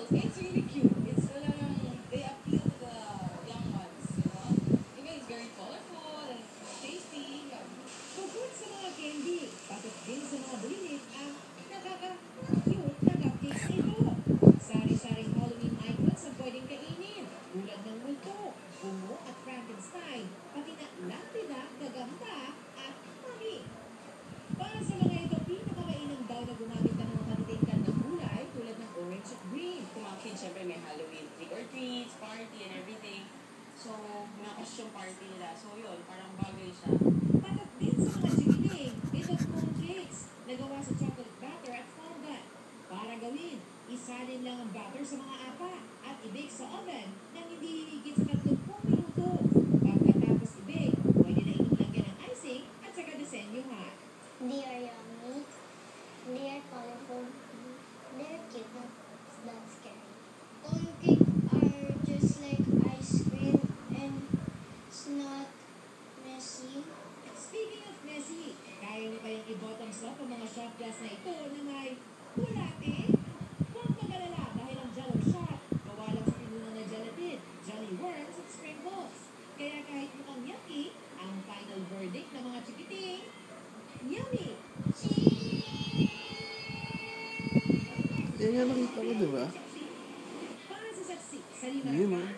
It's really cute. It's they appeal to the young ones, you know. Even it's very colorful and tasty. Bukod sa mga candy, patok din sa mga bulilit ang nakaka-cute na cupcakes na ito. Sari-saring Halloween icons ang pwedeng kainin, tulad ng multo, bungo at Frankenstein, pati na lapida, gagamba at mami. Para sa mga ito, pinakamainam daw na gumamit ng mga matitikan ng gulay tulad ng orange at green. Sa mga kids, syempre may Halloween trick or treats, party and everything. So, mga costume party nila. So, yun, parang bagay siya. Patok din sa mga chikiting, itong mooncakes na gawa sa chocolate butter at fondant. Para gawin, isalin lang ang butter sa mga apa at i-bake sa oven nang hindi hihigit sa 30 minuto. Pagkatapos i-bake, pwede na itong lagyan ng icing at saka disenyohan. They are yummy. They are colorful. They're cute. That's scary. Pancakes are just like ice cream and it's not messy. Speaking of messy, kaya niyo kayang i-bottoms up ang mga shot glass na ito na may bulate? Huwag mag-alala dahil ang jello shot, gawa lang sa pinuno na gelatin, jelly worms at sprinkles. Kaya kahit mukhang yucky, ang final verdict ng mga chikiting, yummy! Yan nga nakita ko, di ba? Para sa saksi, sa lima Yun,